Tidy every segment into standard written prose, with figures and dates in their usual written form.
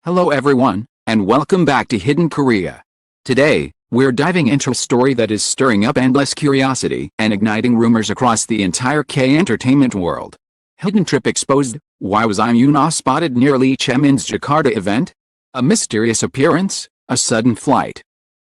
Hello everyone, and welcome back to Hidden Korea. Today, we're diving into a story that is stirring up endless curiosity and igniting rumors across the entire K-entertainment world. Hidden Trip exposed: why was Yoon-ah spotted near Lee Chae-min's Jakarta event? A mysterious appearance, a sudden flight.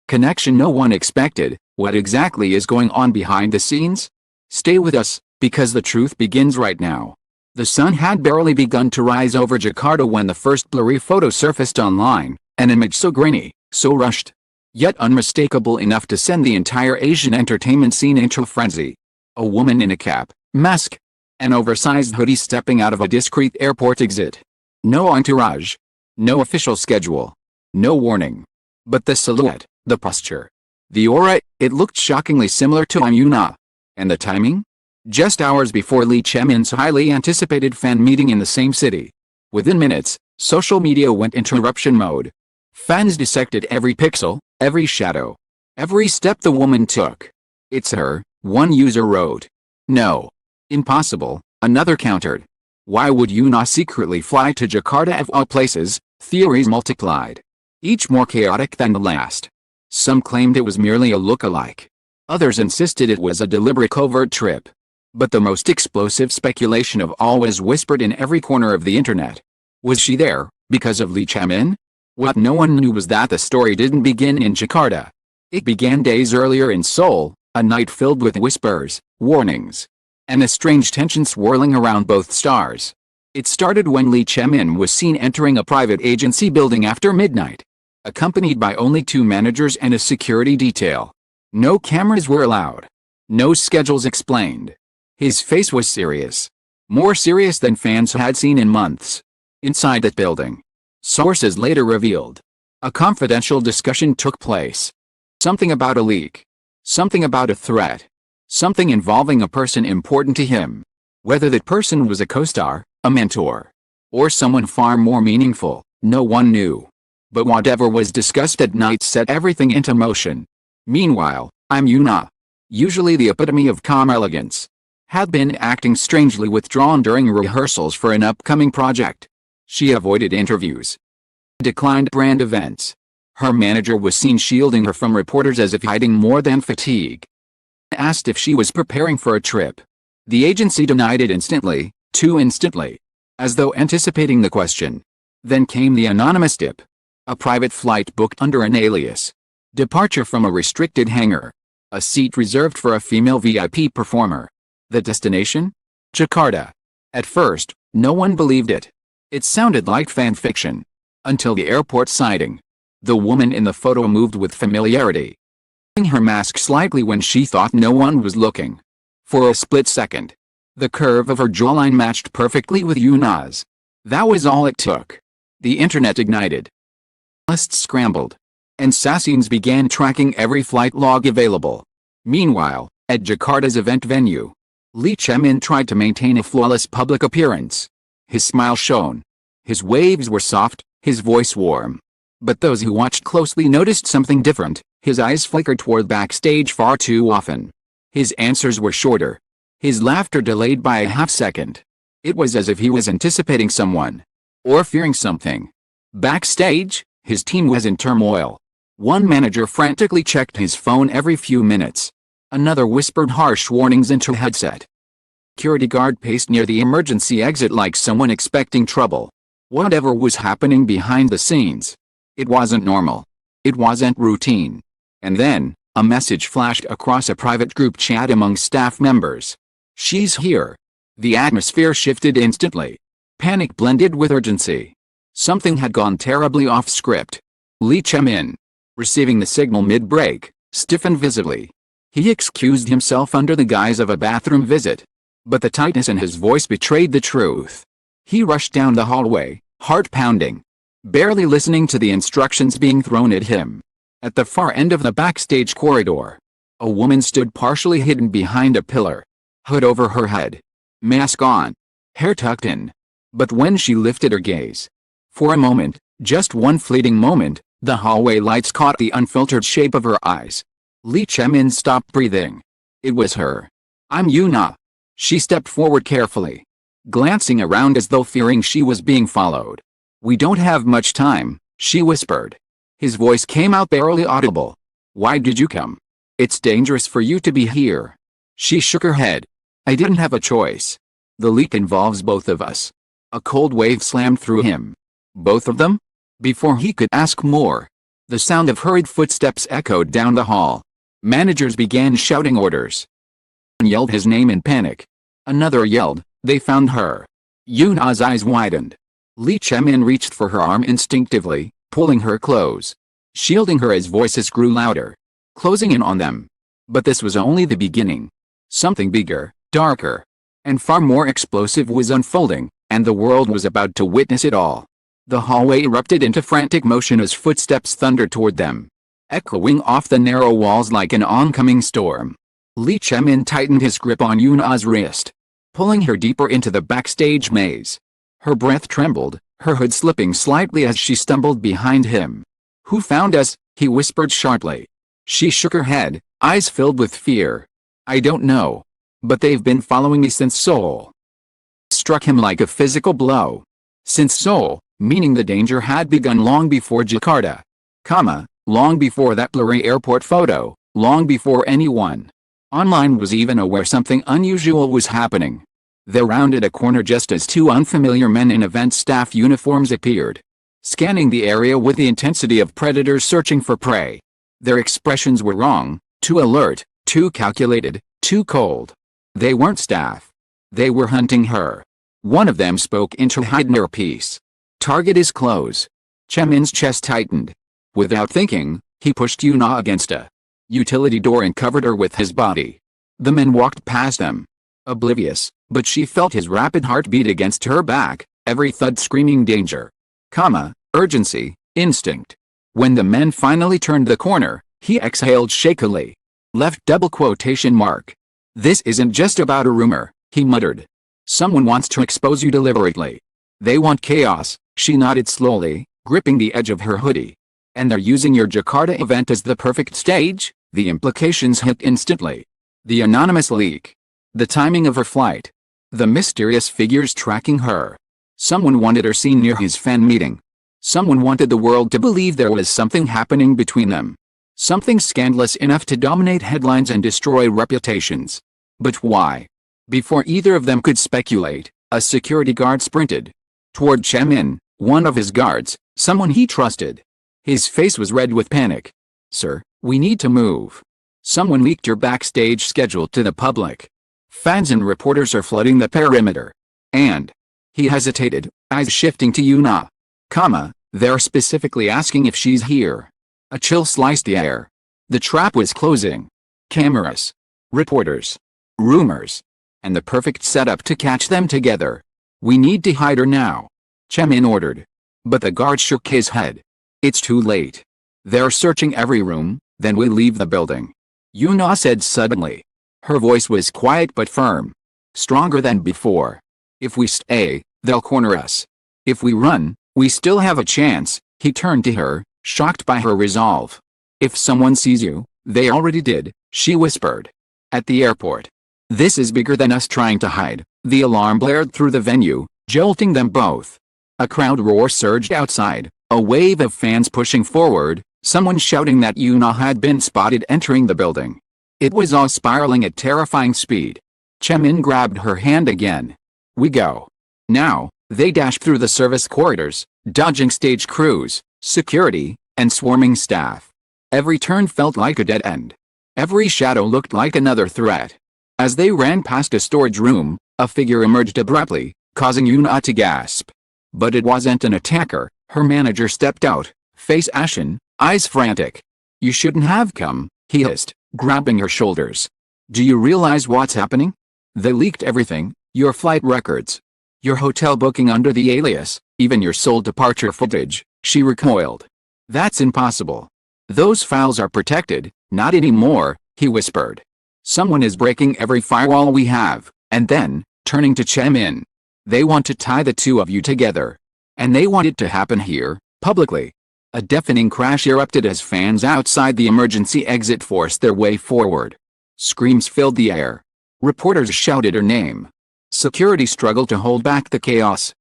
Connection no one expected. What exactly is going on behind the scenes? Stay with us, because the truth begins right now. The sun had barely begun to rise over Jakarta when the first blurry photo surfaced online, an image so grainy, so rushed, yet unmistakable enough to send the entire Asian entertainment scene into a frenzy. A woman in a cap, mask, and oversized hoodie stepping out of a discreet airport exit. No entourage. No official schedule. No warning. But the silhouette, the posture, the aura, it looked shockingly similar to Yoon-ah. And the timing? Just hours before Lee Chae-min's highly anticipated fan meeting in the same city. Within minutes, social media went into eruption mode. Fans dissected every pixel, every shadow, every step the woman took. "It's her," one user wrote. "No. Impossible," another countered. "Why would Yoon-ah secretly fly to Jakarta of all places?" Theories multiplied, each more chaotic than the last. Some claimed it was merely a look-alike. Others insisted it was a deliberate covert trip. But the most explosive speculation of all was whispered in every corner of the internet. Was she there, because of Lee Chae-min? What no one knew was that the story didn't begin in Jakarta. It began days earlier in Seoul, a night filled with whispers, warnings, and a strange tension swirling around both stars. It started when Lee Chae-min was seen entering a private agency building after midnight, accompanied by only two managers and a security detail. No cameras were allowed. No schedules explained. His face was serious. More serious than fans had seen in months. Inside that building, sources later revealed, a confidential discussion took place. Something about a leak. Something about a threat. Something involving a person important to him. Whether that person was a co-star, a mentor, or someone far more meaningful, no one knew. But whatever was discussed at night set everything into motion. Meanwhile, Yoon-ah, usually the epitome of calm elegance, had been acting strangely withdrawn during rehearsals for an upcoming project. She avoided interviews, declined brand events. Her manager was seen shielding her from reporters as if hiding more than fatigue. Asked if she was preparing for a trip. The agency denied it instantly, too instantly, as though anticipating the question. Then came the anonymous tip. A private flight booked under an alias. Departure from a restricted hangar. A seat reserved for a female VIP performer. The destination? Jakarta. At first, no one believed it. It sounded like fan fiction. Until the airport sighting. The woman in the photo moved with familiarity, her mask slightly when she thought no one was looking. For a split second, the curve of her jawline matched perfectly with Yoon-ah's. That was all it took. The internet ignited. Lists scrambled, and assassins began tracking every flight log available. Meanwhile, at Jakarta's event venue, Lee Chae-min tried to maintain a flawless public appearance. His smile shone. His waves were soft, his voice warm. But those who watched closely noticed something different. His eyes flickered toward backstage far too often. His answers were shorter. His laughter delayed by a half-second. It was as if he was anticipating someone, or fearing something. Backstage, his team was in turmoil. One manager frantically checked his phone every few minutes. Another whispered harsh warnings into a headset. Security guard paced near the emergency exit like someone expecting trouble. Whatever was happening behind the scenes, it wasn't normal. It wasn't routine. And then, a message flashed across a private group chat among staff members. "She's here." The atmosphere shifted instantly. Panic blended with urgency. Something had gone terribly off script. Lee Chae-min, receiving the signal mid-break, stiffened visibly. He excused himself under the guise of a bathroom visit. But the tightness in his voice betrayed the truth. He rushed down the hallway, heart pounding, barely listening to the instructions being thrown at him. At the far end of the backstage corridor, a woman stood partially hidden behind a pillar. Hood over her head, mask on, hair tucked in. But when she lifted her gaze, for a moment, just one fleeting moment, the hallway lights caught the unfiltered shape of her eyes. Lee Chae-min stopped breathing. It was her. Yoon-ah. She stepped forward carefully, glancing around as though fearing she was being followed. We don't have much time, she whispered. His voice came out barely audible. Why did you come? It's dangerous for you to be here. She shook her head. I didn't have a choice. The leak involves both of us. A cold wave slammed through him. Both of them? Before he could ask more, the sound of hurried footsteps echoed down the hall. Managers began shouting orders. One yelled his name in panic. Another yelled, they found her. Yoon-ah's eyes widened. Chae-min reached for her arm instinctively, pulling her close. Shielding her as voices grew louder. Closing in on them. But this was only the beginning. Something bigger, darker, and far more explosive was unfolding, and the world was about to witness it all. The hallway erupted into frantic motion as footsteps thundered toward them, echoing off the narrow walls like an oncoming storm. Chae-min tightened his grip on Yoon-ah's wrist, pulling her deeper into the backstage maze. Her breath trembled, her hood slipping slightly as she stumbled behind him. Who found us? He whispered sharply. She shook her head, eyes filled with fear. I don't know. But they've been following me since Seoul. Struck him like a physical blow. Since Seoul, meaning the danger had begun long before Jakarta. Long before that blurry airport photo, long before anyone online was even aware something unusual was happening. They rounded a corner just as two unfamiliar men in event staff uniforms appeared, scanning the area with the intensity of predators searching for prey. Their expressions were wrong, too alert, too calculated, too cold. They weren't staff. They were hunting her. One of them spoke into hidden earpiece. Target is close. Chae-min's chest tightened. Without thinking, he pushed Yoon-ah against a utility door and covered her with his body. The men walked past them, oblivious, but she felt his rapid heartbeat against her back, every thud screaming danger, urgency, instinct. When the men finally turned the corner, he exhaled shakily. Left double quotation mark. This isn't just about a rumor, he muttered. Someone wants to expose you deliberately. They want chaos, she nodded slowly, gripping the edge of her hoodie. And they're using your Jakarta event as the perfect stage? The implications hit instantly. The anonymous leak. The timing of her flight. The mysterious figures tracking her. Someone wanted her seen near his fan meeting. Someone wanted the world to believe there was something happening between them. Something scandalous enough to dominate headlines and destroy reputations. But why? Before either of them could speculate, a security guard sprinted toward Chae-min, one of his guards, someone he trusted. His face was red with panic. Sir, we need to move. Someone leaked your backstage schedule to the public. Fans and reporters are flooding the perimeter. And he hesitated, eyes shifting to Yoon-ah. They're specifically asking if she's here. A chill sliced the air. The trap was closing. Cameras. Reporters. Rumors. And the perfect setup to catch them together. We need to hide her now. Chae-min ordered. But the guard shook his head. It's too late. They're searching every room, then we leave the building. Yoon-ah said suddenly. Her voice was quiet but firm. Stronger than before. If we stay, they'll corner us. If we run, we still have a chance. He turned to her, shocked by her resolve. If someone sees you, they already did, she whispered. At the airport. This is bigger than us trying to hide. The alarm blared through the venue, jolting them both. A crowd roar surged outside, a wave of fans pushing forward, someone shouting that Yoon-ah had been spotted entering the building. It was all spiraling at terrifying speed. Chae-min grabbed her hand again. We go. Now. They dashed through the service corridors, dodging stage crews, security, and swarming staff. Every turn felt like a dead end. Every shadow looked like another threat. As they ran past a storage room, a figure emerged abruptly, causing Yoon-ah to gasp. But it wasn't an attacker. Her manager stepped out, face ashen, eyes frantic. You shouldn't have come, he hissed, grabbing her shoulders. Do you realize what's happening? They leaked everything, your flight records. Your hotel booking under the alias, even your Seoul departure footage, she recoiled. That's impossible. Those files are protected, not anymore, he whispered. Someone is breaking every firewall we have, and then, turning to Chae-min. They want to tie the two of you together. And they want it to happen here, publicly. A deafening crash erupted as fans outside the emergency exit forced their way forward. Screams filled the air. Reporters shouted her name. Security struggled to hold back the chaos.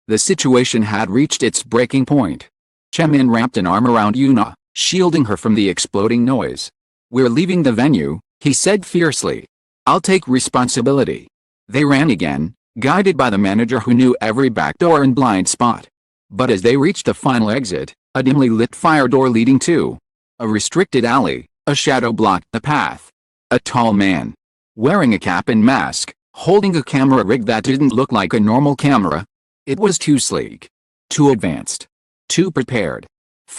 The situation had reached its breaking point. Chae-min wrapped an arm around Yoon-ah, shielding her from the exploding noise. "We're leaving the venue," he said fiercely. "I'll take responsibility." They ran again, guided by the manager who knew every back door and blind spot. But as they reached the final exit, a dimly lit fire door leading to a restricted alley, a shadow blocked the path. A tall man, wearing a cap and mask, holding a camera rig that didn't look like a normal camera. It was too sleek, too advanced, too prepared.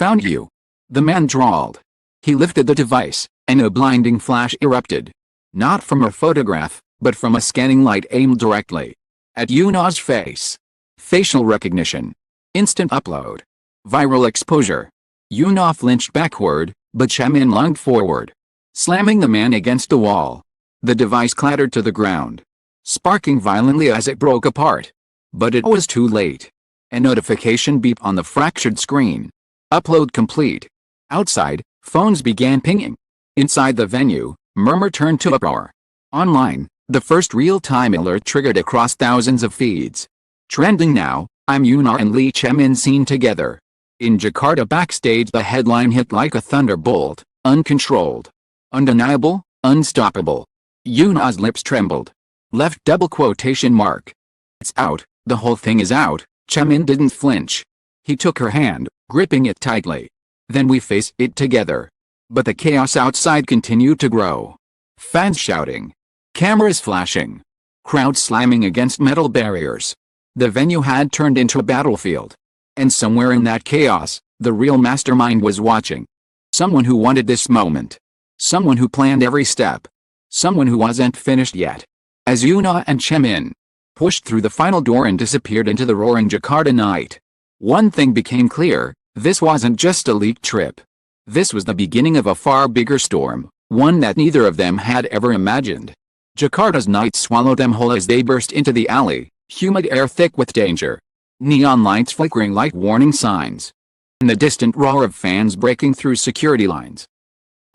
"Found you," the man drawled. He lifted the device, and a blinding flash erupted. Not from a photograph, but from a scanning light aimed directly at Yoon-ah's face. Facial recognition. Instant upload. Viral exposure. Yoon-ah flinched backward, but Chae-min lunged forward, slamming the man against the wall. The device clattered to the ground, sparking violently as it broke apart. But it was too late. A notification beeped on the fractured screen. Upload complete. Outside, phones began pinging. Inside the venue, murmur turned to uproar. Online, the first real-time alert triggered across thousands of feeds. Trending now, I'm Yoon-ah and Lee Chae-min seen together. In Jakarta backstage, the headline hit like a thunderbolt, uncontrolled, undeniable, unstoppable. Yoon-ah's lips trembled. Left double quotation mark. "It's out, the whole thing is out." Chae-min didn't flinch. He took her hand, gripping it tightly. "Then we face it together." But the chaos outside continued to grow. Fans shouting, cameras flashing, crowds slamming against metal barriers. The venue had turned into a battlefield. And somewhere in that chaos, the real mastermind was watching. Someone who wanted this moment. Someone who planned every step. Someone who wasn't finished yet. As Yoon-ah and Chae-min pushed through the final door and disappeared into the roaring Jakarta night, one thing became clear: this wasn't just a leak trip. This was the beginning of a far bigger storm, one that neither of them had ever imagined. Jakarta's night swallowed them whole as they burst into the alley, humid air thick with danger. Neon lights flickering like warning signs. And the distant roar of fans breaking through security lines.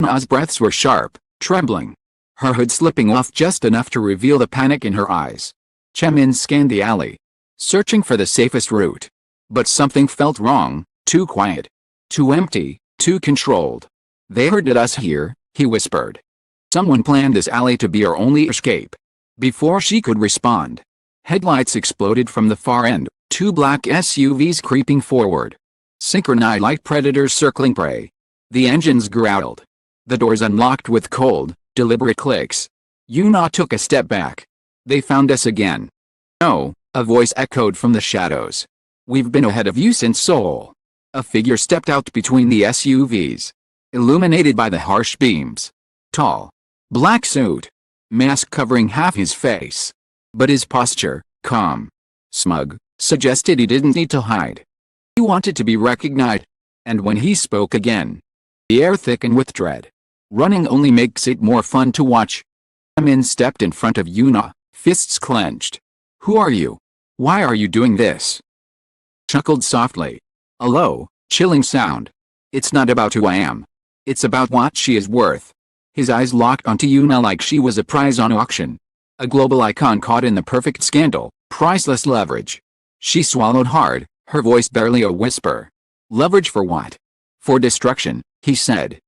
Yoon-ah's breaths were sharp, trembling. Her hood slipping off just enough to reveal the panic in her eyes. Chae-min scanned the alley, searching for the safest route. But something felt wrong, too quiet, too empty, too controlled. "They herded us here," he whispered. "Someone planned this alley to be our only escape." Before she could respond, headlights exploded from the far end, two black SUVs creeping forward. Synchronized like predators circling prey. The engines growled. The doors unlocked with cold, deliberate clicks. Yoon-ah took a step back. "They found us again." "No," a voice echoed from the shadows. "We've been ahead of you since Seoul." A figure stepped out between the SUVs, illuminated by the harsh beams. Tall, black suit, mask covering half his face. But his posture, calm, smug, suggested he didn't need to hide. He wanted to be recognized. And when he spoke again, the air thickened with dread. "Running only makes it more fun to watch." Chae-min stepped in front of Yoon-ah, fists clenched. "Who are you? Why are you doing this?" Chuckled softly. A low, chilling sound. "It's not about who I am. It's about what she is worth." His eyes locked onto Yoon-ah like she was a prize on auction. A global icon caught in the perfect scandal, priceless leverage. She swallowed hard, her voice barely a whisper. "Leverage for what?" "For destruction," he said.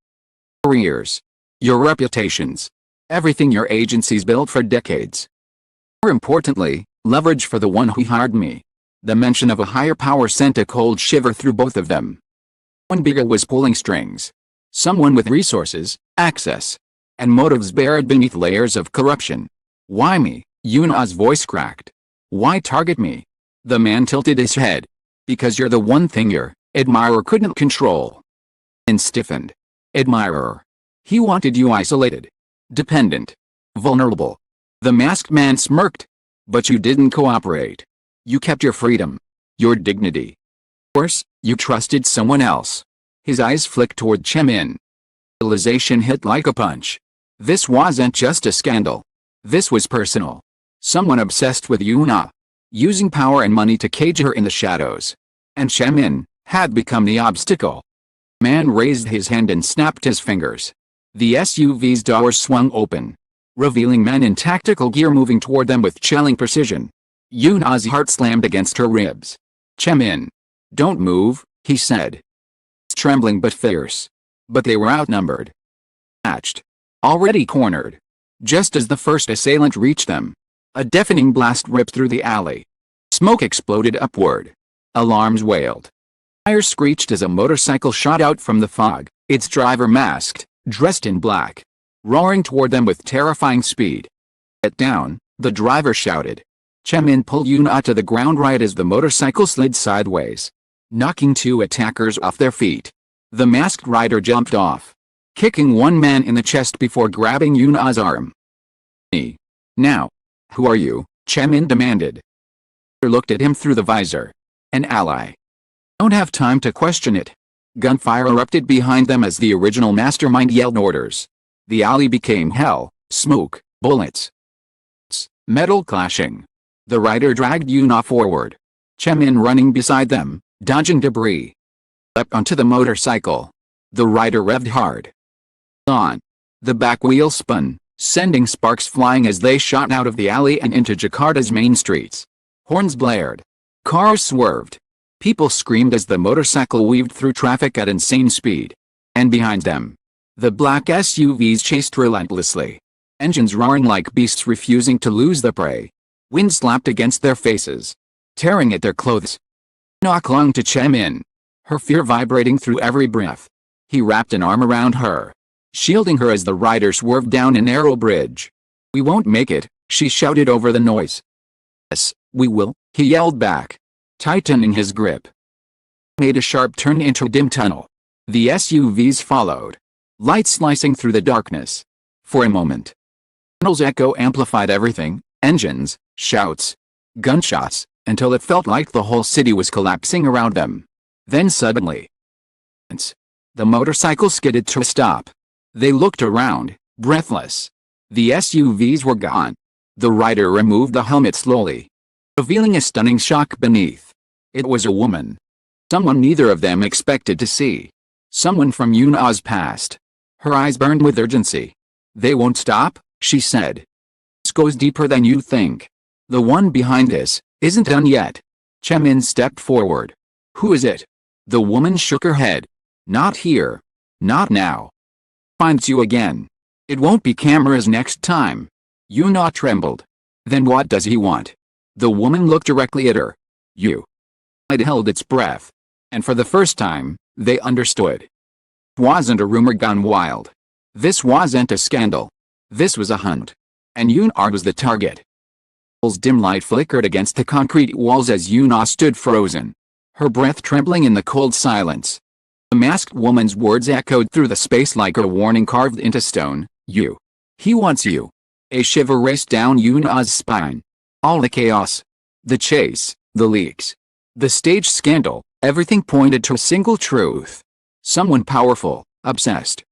"Careers. Your reputations. Everything your agency's built for decades. More importantly, leverage for the one who hired me." The mention of a higher power sent a cold shiver through both of them. One bigger was pulling strings. Someone with resources, access, and motives buried beneath layers of corruption. "Why me?" Yoon-ah's voice cracked. "Why target me?" The man tilted his head. "Because you're the one thing your admirer couldn't control." And stiffened. Admirer. He wanted you isolated, dependent, vulnerable. The masked man smirked. "But you didn't cooperate. You kept your freedom, your dignity. Of course, you trusted someone else." His eyes flicked toward Chae-min. Realization hit like a punch. This wasn't just a scandal. This was personal. Someone obsessed with Yoon-ah, using power and money to cage her in the shadows. And Chae-min had become the obstacle. Man raised his hand and snapped his fingers. The SUV's doors swung open, revealing men in tactical gear moving toward them with chilling precision. Yoon-ah's heart slammed against her ribs. Chae-min. Don't move, he said. Trembling but fierce. But they were outnumbered. Matched. Already cornered. Just as the first assailant reached them, a deafening blast ripped through the alley. Smoke exploded upward. Alarms wailed. Fire screeched as a motorcycle shot out from the fog, its driver masked, dressed in black, roaring toward them with terrifying speed. Get down, the driver shouted. Chae-min pulled Yoon-ah to the ground right as the motorcycle slid sideways, knocking two attackers off their feet. The masked rider jumped off, kicking one man in the chest before grabbing Yoon-ah's arm. Now, who are you? Chae-min demanded. He looked at him through the visor. An ally. Don't have time to question it. Gunfire erupted behind them as the original mastermind yelled orders. The alley became hell, smoke, bullets, metal clashing. The rider dragged Yoon-ah forward. Chae-min running beside them, dodging debris. Up onto the motorcycle. The rider revved hard. On. The back wheel spun, sending sparks flying as they shot out of the alley and into Jakarta's main streets. Horns blared. Cars swerved. People screamed as the motorcycle weaved through traffic at insane speed. And behind them, the black SUVs chased relentlessly. Engines roaring like beasts refusing to lose the prey. Wind slapped against their faces, tearing at their clothes. Yoon-ah clung to Chae-min, her fear vibrating through every breath. He wrapped an arm around her, shielding her as the rider swerved down a narrow bridge. We won't make it, she shouted over the noise. Yes, we will, he yelled back, tightening his grip. He made a sharp turn into a dim tunnel. The SUVs followed, lights slicing through the darkness. For a moment, the tunnel's echo amplified everything, engines, shouts, gunshots, until it felt like the whole city was collapsing around them. Then suddenly, the motorcycle skidded to a stop. They looked around, breathless. The SUVs were gone. The rider removed the helmet slowly, revealing a stunning shock beneath. It was a woman. Someone neither of them expected to see. Someone from Yoon-ah's past. Her eyes burned with urgency. They won't stop, she said. This goes deeper than you think. The one behind this isn't done yet. Chae-min stepped forward. Who is it? The woman shook her head. Not here. Not now. Finds you again. It won't be cameras next time. Yoon-ah trembled. Then what does he want? The woman looked directly at her. You. It held its breath. And for the first time, they understood. It wasn't a rumor gone wild. This wasn't a scandal. This was a hunt. And Yoon-ah was the target. Dim light flickered against the concrete walls as Yoon-ah stood frozen, her breath trembling in the cold silence. The masked woman's words echoed through the space like a warning carved into stone. You. He wants you. A shiver raced down Yoon-ah's spine. All the chaos, the chase, the leaks, the stage scandal, everything pointed to a single truth. Someone powerful, obsessed,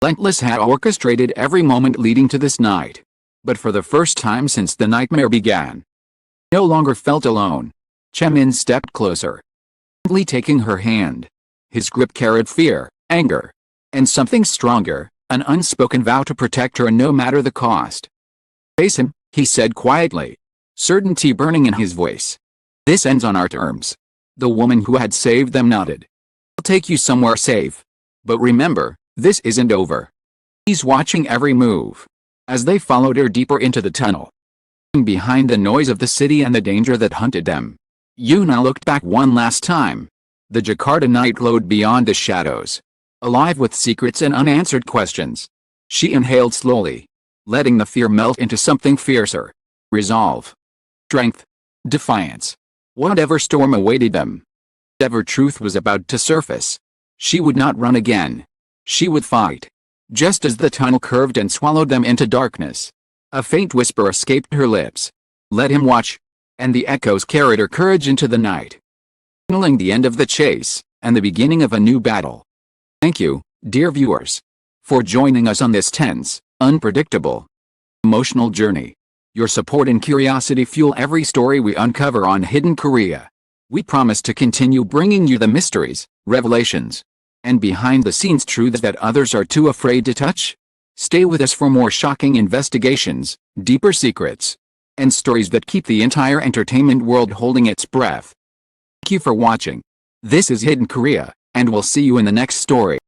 relentless had orchestrated every moment leading to this night. But for the first time since the nightmare began, no longer felt alone. Chae-min stepped closer, gently taking her hand. His grip carried fear, anger, and something stronger, an unspoken vow to protect her no matter the cost. Face him, he said quietly, certainty burning in his voice. This ends on our terms. The woman who had saved them nodded. I'll take you somewhere safe. But remember, this isn't over. He's watching every move. As they followed her deeper into the tunnel, behind the noise of the city and the danger that hunted them, Yoon-ah looked back one last time. The Jakarta night glowed beyond the shadows, alive with secrets and unanswered questions. She inhaled slowly, letting the fear melt into something fiercer. Resolve. Strength. Defiance. Whatever storm awaited them, whatever truth was about to surface, she would not run again. She would fight. Just as the tunnel curved and swallowed them into darkness, a faint whisper escaped her lips. Let him watch. And the echoes carried her courage into the night, signaling the end of the chase, and the beginning of a new battle. Thank you, dear viewers, for joining us on this tense, unpredictable, emotional journey. Your support and curiosity fuel every story we uncover on Hidden Korea. We promise to continue bringing you the mysteries, revelations, and behind-the-scenes truths that others are too afraid to touch. Stay with us for more shocking investigations, deeper secrets, and stories that keep the entire entertainment world holding its breath. you for watching. This is Hidden Korea, and we'll see you in the next story.